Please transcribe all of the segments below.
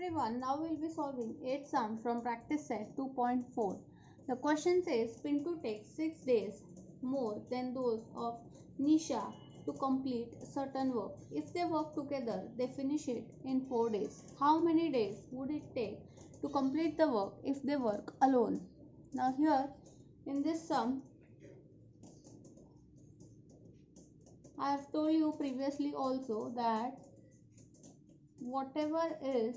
everyone, now we'll be solving 8 sum from practice set 2.4. The question says Pintu takes 6 days more than those of Nisha to complete certain work. If they work together, they finish it in 4 days. How many days would it take to complete the work if they work alone? Now here in this sum, I have told you previously also that whatever is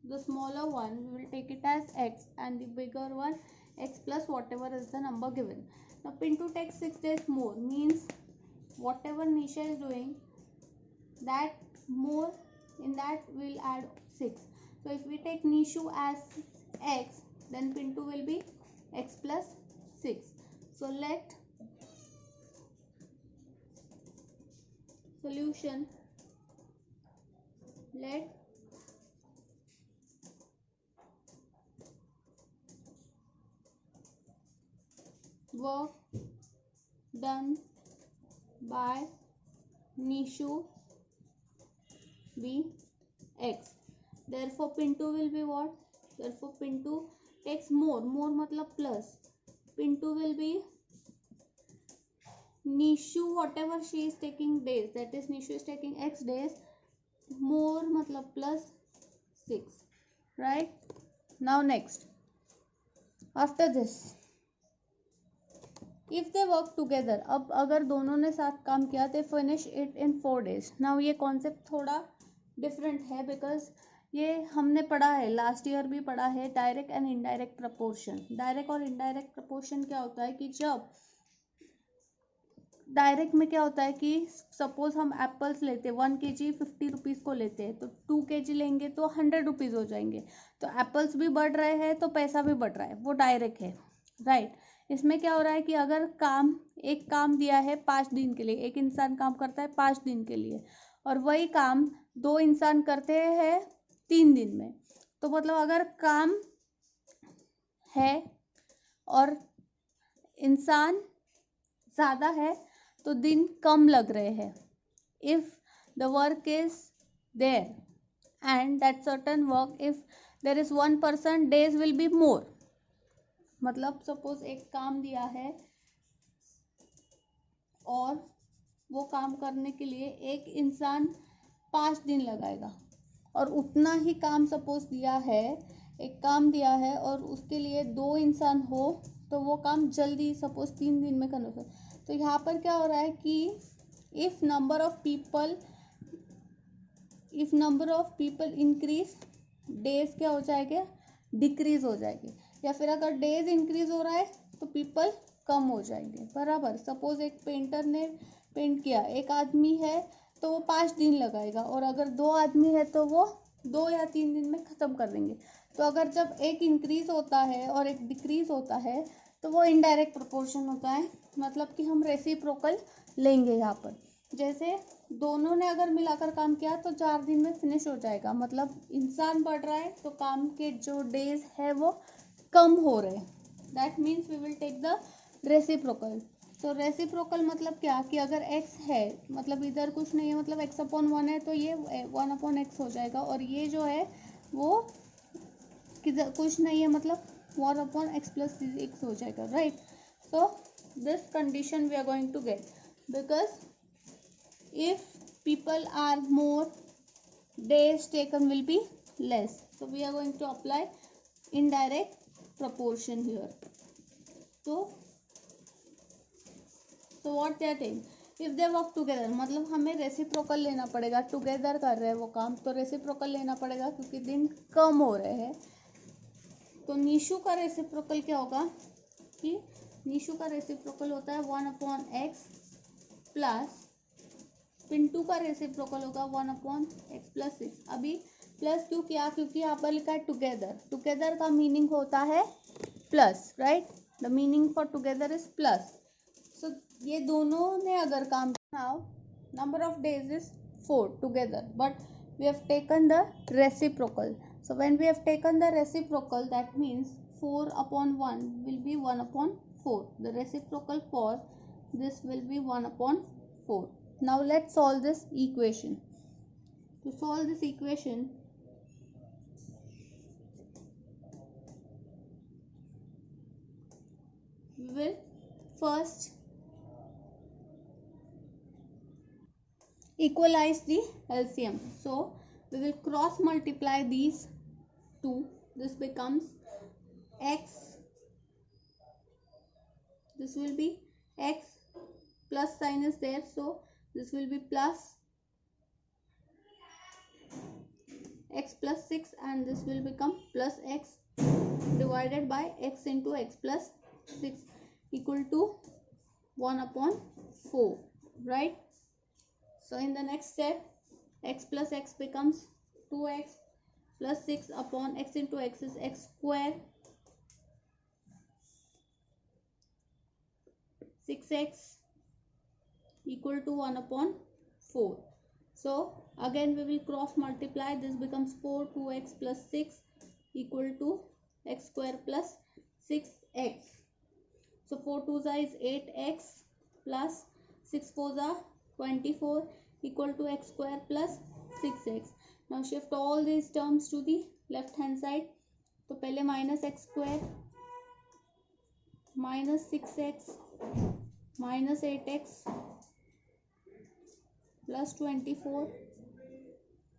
the smaller one, we will take it as x, and the bigger one x plus whatever is the number given. Now Pintu takes 6 days more, means whatever Nisha is doing, that more in that we'll add 6. So if we take Nishu as x, then Pintu will be x plus 6. So let solution, let work done by Nishu be x. Therefore Pintu will be what? Therefore Pintu takes more matlab plus. Pintu will be Nishu, whatever she is taking days, that is Nishu is taking x days, more matlab plus 6, right? Now next, after this, if they work together, अब अगर दोनों ने साथ काम किया, they finish it in 4 days. Now ये concept थोड़ा different है, because ये हमने पढ़ा है, लास्ट ईयर भी पढ़ा है, direct and indirect proportion. Direct और इनडायरेक्ट प्रपोर्शन क्या होता है कि जब डायरेक्ट में क्या होता है कि सपोज हम एप्पल्स लेते हैं 1 kg 50 रुपीज़ को लेते हैं, तो 2 kg लेंगे तो 100 रुपीज़ हो जाएंगे. तो एप्पल्स भी बढ़ रहे हैं तो पैसा भी बढ़ रहा है, वो डायरेक्ट है, राइट. इसमें क्या हो रहा है कि अगर एक काम दिया है 5 दिन के लिए, एक इंसान काम करता है 5 दिन के लिए, और वही काम 2 इंसान करते हैं 3 दिन में, तो मतलब अगर काम है और इंसान ज़्यादा है तो दिन कम लग रहे हैं. If the work is there and that certain work, if there is 1 person, days will be more. मतलब सपोज एक काम दिया है और वो काम करने के लिए एक इंसान 5 दिन लगाएगा, और उतना ही काम सपोज दिया है, एक काम दिया है और उसके लिए 2 इंसान हो, तो वो काम जल्दी सपोज 3 दिन में करना. तो यहाँ पर क्या हो रहा है कि if number of people increase, days क्या हो जाएगा, डिक्रीज हो जाएगी. या फिर अगर डेज इंक्रीज हो रहा है तो पीपल कम हो जाएंगे, बराबर. सपोज एक पेंटर ने पेंट किया, एक आदमी है तो वो 5 दिन लगाएगा, और अगर 2 आदमी है तो वो 2 या 3 दिन में ख़त्म कर देंगे. तो अगर जब एक इंक्रीज होता है और एक डिक्रीज होता है तो वो इनडायरेक्ट प्रोपोर्शन होता है. मतलब कि हम रेसिप्रोकल लेंगे यहाँ पर. जैसे दोनों ने अगर मिलाकर काम किया तो 4 दिन में फिनिश हो जाएगा, मतलब इंसान बढ़ रहा है तो काम के जो डेज है वो कम हो रहे. That means we will take the reciprocal. तो रेसिप्रोकल मतलब क्या कि अगर x है, मतलब इधर कुछ नहीं है, मतलब x/1 है, तो ये 1/x हो जाएगा, और ये जो है वो किधर कुछ नहीं है, मतलब 1/x plus 6 हो जाएगा, right. So this condition we are going to get, because if people are more, days taken will be less. So we are going to apply indirect proportion here. So what they are saying, if they work together, मतलब हमें reciprocal लेना पड़ेगा. Together कर रहे हैं वो काम, तो रेसिप्रोकल लेना पड़ेगा क्योंकि दिन कम हो रहे हैं. तो नीशू का रेसिप्रोकल क्या होगा कि नीशू का रेसिप्रोकल होता है 1/x प्लस पिंटू का रेसिप्रोकल होगा 1/x plus 6. अभी प्लस क्यों किया, क्योंकि यहाँ पर लिखा है टुगेदर. टुगेदर का मीनिंग होता है plus, right. The meaning for together is plus. So ये दोनों ने अगर काम, now number of days is 4 together, but we have taken the reciprocal. So when we have taken the reciprocal, that means 4/1 will be 1/4. The reciprocal for this will be 1/4. Now let's solve this equation. To solve this equation, we will first equalize the LCM. So we will cross multiply these two. This becomes x. This will be x, plus sign is there, so this will be plus x plus 6, and this will become plus x divided by x into x plus 6 equal to 1 upon 4, right? So in the next step, x plus x becomes 2x plus 6 upon x into x is x square, 6x equal to 1 upon 4. So again we will cross multiply. This becomes 4, 2x plus 6 equal to x square plus 6x. So 4 2s is 8x plus 6 4s are 24 equal to x square plus 6x. Now shift all these terms to the left hand side. तो पहले minus x square minus 6x minus 8x plus 24.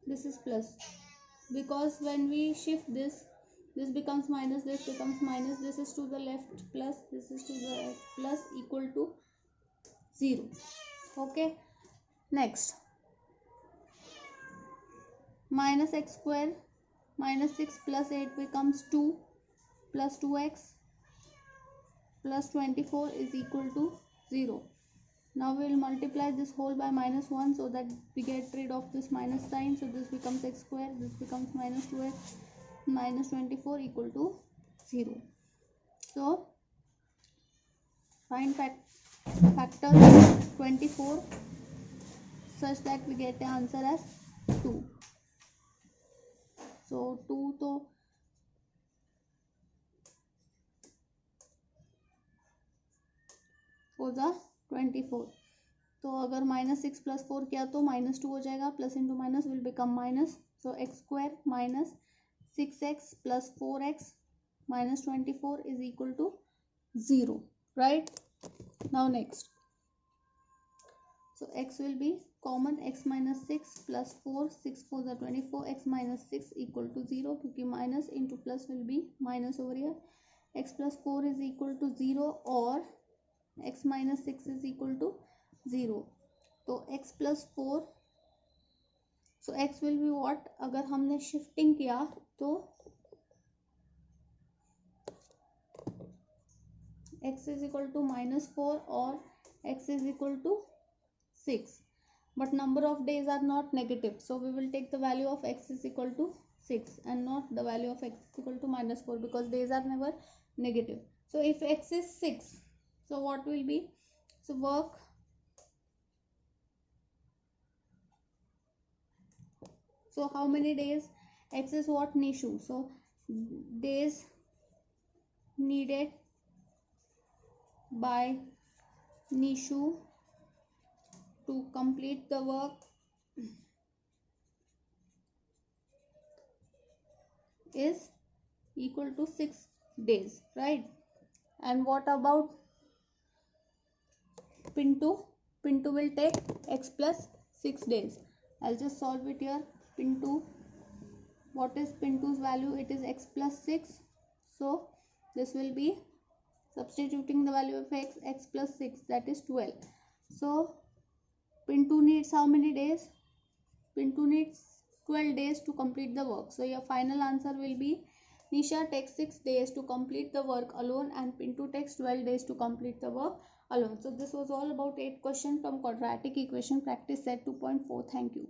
This is plus, because when we shift this, this becomes minus, this becomes minus, this is to the left plus, this is to the right plus, equal to 0. Okay, next, minus x square minus 6 plus 8 becomes 2 plus 2x plus 24 is equal to 0. Now we will multiply this whole by minus 1 so that we get rid of this minus sign. So this becomes x square, this becomes minus 2x, minus 24 equal to 0. So find factors of 24 such that we get the answer as 2. So 2 to for the 24. तो अगर minus 6 plus 4 किया तो minus 2 हो जाएगा, plus into minus will become minus. So x square minus 6x plus 4x minus 24 is equal to 0, right? Now next, so x will be common, x minus 6 plus 4, 6 4 is 24, x minus 6 equal to 0 क्योंकि minus into plus will be minus over here. X plus 4 is equal to 0 और x minus 6 is equal to 0. तो x plus 4, so x will be what? अगर हमने shifting किया तो x is equal to minus 4 और x is equal to 6. But number of days are not negative, so we will take the value of x is equal to 6 and not the value of x is equal to minus 4 because days are never negative. So if x is 6, so what will be? So work. So how many days? X is what? Nishu. So days needed by Nishu to complete the work is equal to 6 days, right? And what about Pintu? Pintu will take x plus 6 days. I'll just solve it here. Pintu, what is Pintu's value? It is x plus 6. So this will be substituting the value of x plus 6, that is 12. So Pintu needs how many days? Pintu needs 12 days to complete the work. So your final answer will be Nisha takes 6 days to complete the work alone and Pintu takes 12 days to complete the work alone. So this was all about 8 questions from quadratic equation practice set 2.4. Thank you.